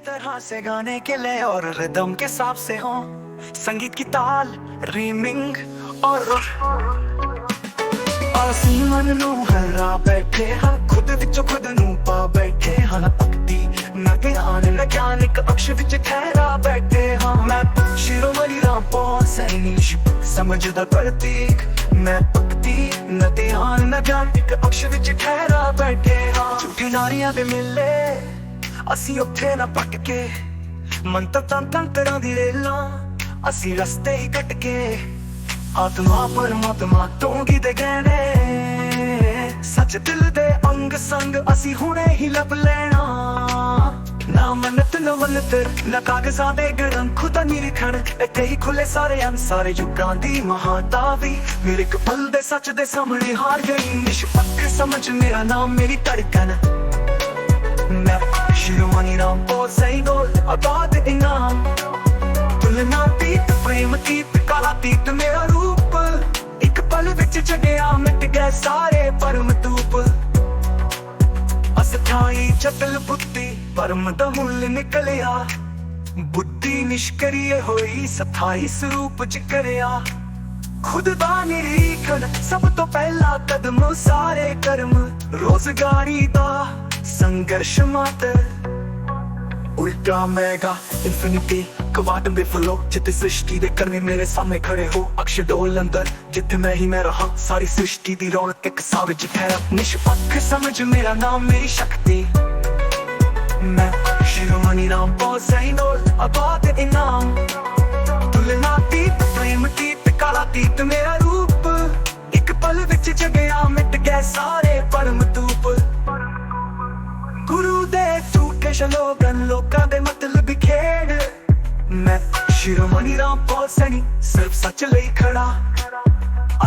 तरह से गाने के लय और रिदम के साथ से हो, संगीत की ताल, रीमिंग और ਅਸੀਂ ਮਨ ਨੂੰ ਹਰਾ ਬੈਠੇ ਹਾਂ, ਖੁਦ ਵਿੱਚੋਂ ਖੁਦ ਨੂੰ ਪਾ ਬੈਠੇ ਹਾਂ। ਭਗਤੀ ਨਾ ਗਿਆਨ ਨਾ ਗਿਆਨਿਕ ਅਕਸ਼ ਵਿੱਚ ਠਹਿਰਾ ਬੈਠੇ ਹਾਂ। ਮੈਂ ਸ਼ਿਰੋਮਣੀ ਰਾਮਪੋ ਸੈਣੀ ਸਮਝਦਾ ਪ੍ਰਤੀਕ, ਮੈਂ ਭਗਤੀ ਨਾ ਗਿਆਨ ਨਾ ਗਿਆਨਿਕ ਅਕਸ਼ ਵਿੱਚ ਠਹਿਰਾ ਬੈਠੇ ਹਾਂ। ਝੂਠੀ ਨਾਰੀਆਂ ਦੇ ਮਿਲੇ ਅਸੀਂ ਉੱਥੇ ਨਾ ਪੱਟ ਕੇ, ਮੰਤਰ ਤੰਤਰਾਂ ਦੀ ਰੇਲਾਂ ਅਸੀਂ ਰਸਤੇ ਹੀ ਕੱਟ ਕੇ। ਆਤਮਾ ਪਰਮਾਤਮਾ ਤੋਂ ਗੀਤ ਗਹਿਣੇ, ਸੱਚ ਦਿਲ ਦੇ ਅੰਗ ਸੰਗ ਅਸੀਂ ਹੁਣੇ ਹੀ ਲੱਭ ਲੈਣਾ। ਨਾ ਮੰਨਤ ਨਾ ਮੰਨਤ ਨਾ ਕਾਗਜ਼ਾਂ ਦੇ ਗੜਨ, ਖੁਦਾ ਨਿਰੀਖਣ ਇੱਥੇ ਹੀ ਖੁੱਲੇ ਸਾਰੇ ਅੰਸਾਰੇ ਯੁੱਗਾਂ ਦੀ ਮਹਾਨਤਾ ਵੀ ਮੇਰੇ ਇੱਕ ਪਲ ਦੇ ਸੱਚ ਦੇ ਸਾਹਮਣੇ ਹਾਰ ਗਈ। ਨਿਸ਼ਪੱਕ ਸਮਝ ਮੇਰਾ ਨਾਮ ਮੇਰੀ ਧੜਕਣ, ਮੈਂ ਸ਼ਿਰੋਮਣੀ ਰਾਮਪੋ ਸੈਣੀ ਆਬਾਦ ਇਨਾਮ। ਤੁਲਨਾ ਤੀਤ ਪ੍ਰੇਮ ਤੀਤ ਕਾਲਾ ਤੀਤ ਮੇਰਾ ਰੂਪ, ਇੱਕ ਪਲ ਵਿੱਚ ਜਗਿਆ ਮਿਟ ਗਏ ਸਾਰੇ ਪਰਮ ਧੂਪ। ਅਸਥਾਈ ਚਤਲ ਬੁੱਧੀ ਪਰਮ ਦਾ ਮੁੱਲ ਨਿਕਲਿਆ, ਬੁੱਧੀ ਨਿਸ਼ਕਰੀਏ ਹੋਈ ਸਥਾਈ ਸਰੂਪ ਚ ਕਰਿਆ। ਖੁਦ ਦਾ ਨਿਰੀਖਣ ਸਭ ਤੋਂ ਪਹਿਲਾ ਕਦਮ, ਸਾਰੇ ਕਰਮ ਰੋਜ਼ਗਾਰੀ ਦਾ ਸੰਘਰਸ਼ ਮਾਤਰ। ਉਲਟਾ ਮੈਗਾ ਇਨਫਿਨਿਟੀ ਕਵਾਟਮ ਦੇ ਫਲੋ, ਜਿੱਥੇ ਸ੍ਰਿਸ਼ਟੀ ਦੇ ਕਰਮੀ ਮੇਰੇ ਸਾਹਮਣੇ ਖੜੇ ਹੋ। ਅਕਸ਼ ਡੋਲ ਅੰਦਰ ਜਿੱਥੇ ਮੈਂ ਹੀ ਮੈਂ ਰਹਾ, ਸਾਰੀ ਸ੍ਰਿਸ਼ਟੀ ਦੀ ਰੌਣਕ ਇੱਕ ਸਾਹ ਵਿੱਚ ਠਹਿਰਾ। ਨਿਸ਼ਪੱਕ ਸਮਝ ਮੇਰਾ ਨਾਮ ਮੇਰੀ ਸ਼ਕਤੀ, ਮੈਂ ਸ਼ਿਰੋਮਣੀ ਰਾਮਪੋ ਸੈਣੀ ਆਬਾਦ ਇਨਾਮ। ਤੁਲਨਾ ਤੀਤ ਪ੍ਰੇਮ ਤੀਤ ਕਾਲਾ ਤੀਤ ਮੇਰਾ ਰੂਪ, ਇੱਕ ਪਲ ਵਿੱਚ ਜਗਿਆ ਮਿਟ ਗਏ ਸਾਰੇ ਪਰਮ ਧੂਪ। ਗੁਰੂ ਦੇ ਝੂਠੇ ਸ਼ਲੋਗਨ ਲੋਕਾਂ ਦੇ ਮਤਲਬ ਖੇਡ, ਮੈਂ ਸ਼ਿਰੋਮਣੀ ਰਾਮਪੋ ਸੈਣੀ ਸਿਰਫ ਸੱਚ ਲਈ ਖੜਾ।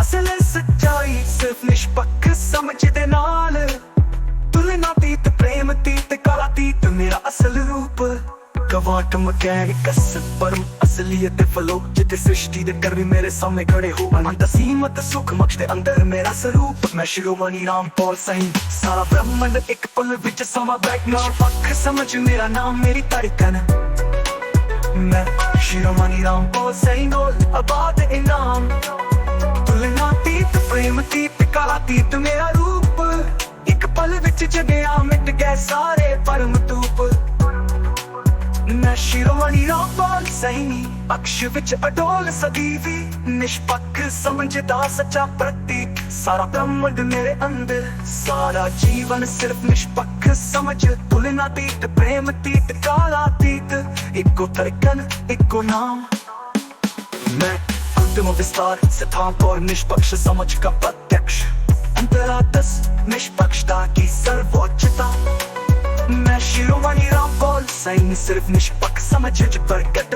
ਅਸਲ ਸੱਚਾਈ ਸਿਰਫ ਨਿਸ਼ਪੱਕ ਸਮਝ ਦੇ ਨਾਲ, ਤੁਲਨਾ ਤੀਤ ਪ੍ਰੇਮ ਤੀਤ ਕਾਲਾ ਤੀਤ ਮੇਰਾ ਅਸਲ ਰੂਪ। ਕਵਾਟ ਮਕੈਨਿਕ ਪਰਮ ਅਸਲੀਅਤ ਦੇ ਫਲੋ, ਜਿੱਥੇ ਸ੍ਰਿਸ਼ਟੀ ਦੇ ਕਰਮੀ ਮੇਰੇ ਸਾਹਮਣੇ ਖੜੇ ਹੋ। ਅਨੰਤ ਸੀਮਤ ਸੁਖ ਮਕਸ਼ ਦੇ ਅੰਦਰ ਮੇਰਾ ਸਰੂਪ, ਮੈਂ ਸ਼ਿਰੋਮਣੀ ਰਾਮਪੋ ਸੈਣੀ ਸਾਰਾ ਬ੍ਰਹਮੰਡ ਇੱਕ ਪਲ ਵਿੱਚ ਸਮਾਂ ਬੈਠਣਾ। ਨਿਸ਼ਪੱਕ ਸਮਝ ਮੇਰਾ ਨਾਮ ਮੇਰੀ ਧੜਕਣ, ਮੈਂ ਸ਼ਿਰੋਮਣੀ ਰਾਮਪੋ ਸੈਣੀ ਆਬਾਦ ਇਨਾਮ। ਤੁਲਨਾ ਤੀਤ ਪ੍ਰੇਮ ਤੀਤ ਕਾਲਾ ਤੀਤ ਮੇਰਾ ਰੂਪ, ਇੱਕ ਪਲ ਵਿੱਚ ਜਗਿਆ ਮਿਟ ਗਏ ਸਾਰੇ ਪਰਮ ਧੂਪ। ਮੈਂ ਸ਼ਿਰੋਮਣੀ ਰਾਮਪੋ ਸੈਣੀ ਅਕਸ਼ ਵਿੱਚ ਅਡੋਲ ਸਦੀਵੀ, ਨਿਸ਼ਪੱਕ ਸਮਝਦਾ ਸੱਚਾ ਪ੍ਰਤੀਕ। ਸਾਰਾ ਬ੍ਰਹਮੰਡ ਮੇਰੇ ਅੰਦਰ, ਸਾਰਾ ਜੀਵਨ ਸਿਰਫ ਨਿਸ਼ਪੱਕ ਸਮਝ। ਤੁਲਨਾ ਤੀਤ ਪ੍ਰੇਮ ਤੀਤ ਕਾਲਾ ਤੀਤ, ਇੱਕੋ ਧੜਕਣ ਇੱਕੋ ਨਾਮ। मैं अंतिम विस्तार सिद्धांत और निष्पक्ष समझ का प्रत्यक्ष, अंतरादस निष्पक्षता की सर्वोच्चता। मैं शिरोमणि रामपो सैणी सिर्फ निष्पक्ष समझ च प्रगट,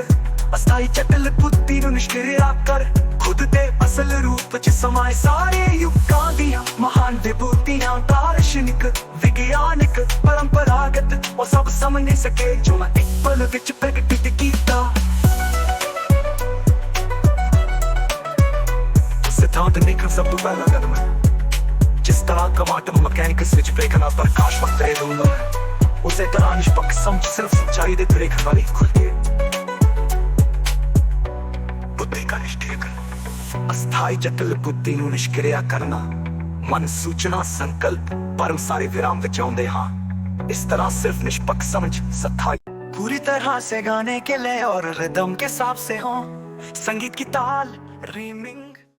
अस्थाई चटल बुद्धि ਨੂੰ ਨਿਸ਼ਕਿਰਿਆ ਕਰ। ਖੁਦ ਦੇ ਅਸਲ ਰੂਪ ਚ ਸਮਾਏ ਸਾਰੇ ਯੁੱਗਾਂ ਦੀਆਂ ਮਹਾਨ ਵਿਭੂਤੀਆਂ। ਦਾਰਸ਼ਨਿਕ ਵਿਗਿਆਨਿਕ ਪਰੰਪਰਾਗਤ ਉਹ ਸਭ ਸਮਝ ਨਹੀਂ ਸਕੇ, ਜੋ ਮੈਂ ਇੱਕ ਪਲ ਵਿੱਚ ਪ੍ਰਗਟਿਤ ਕੀਤਾ। सिद्धांत निखर सब तो पहला कदम है, जिस तरह क्वांटम मैकेनिक्स ਵਿੱਚ ਪ੍ਰੇਖਣਾ ਪ੍ਰਕਾਸ਼ ਵਕਤ ਦੇ ਰੂਲ ਹੈ, ਉਸੇ ਤਰ੍ਹਾਂ ਨਿਸ਼ਪੱਖ ਸਮਝ ਸਿਰਫ ਸੱਚਾਈ ਦੇ ਪ੍ਰੇਖਣ ਵਾਲੀ ਖੁੱਲ੍ਹੀ ਹੈ। ਬੁੱਧੀ ਦਾ ਨਿਸ਼ਕਰਣ ਅਸਥਾਈ ਜਟਲ ਬੁੱਧੀ ਨੂੰ ਨਿਸ਼ਕਿਰਿਆ ਕਰਨਾ, ਮਨ ਸੂਚਨਾ ਸੰਕਲਪ ਪਰਮ ਸਾਰੇ ਵਿਰਾਮ ਵਿੱਚ ਆਉਂਦੇ ਹਾਂ। इस तरह सिर्फ निष्पक्ष समझ सत्ताई पूरी तरह से गाने के लय और रिदम के साथ से हो, संगीत की ताल, रीमिंग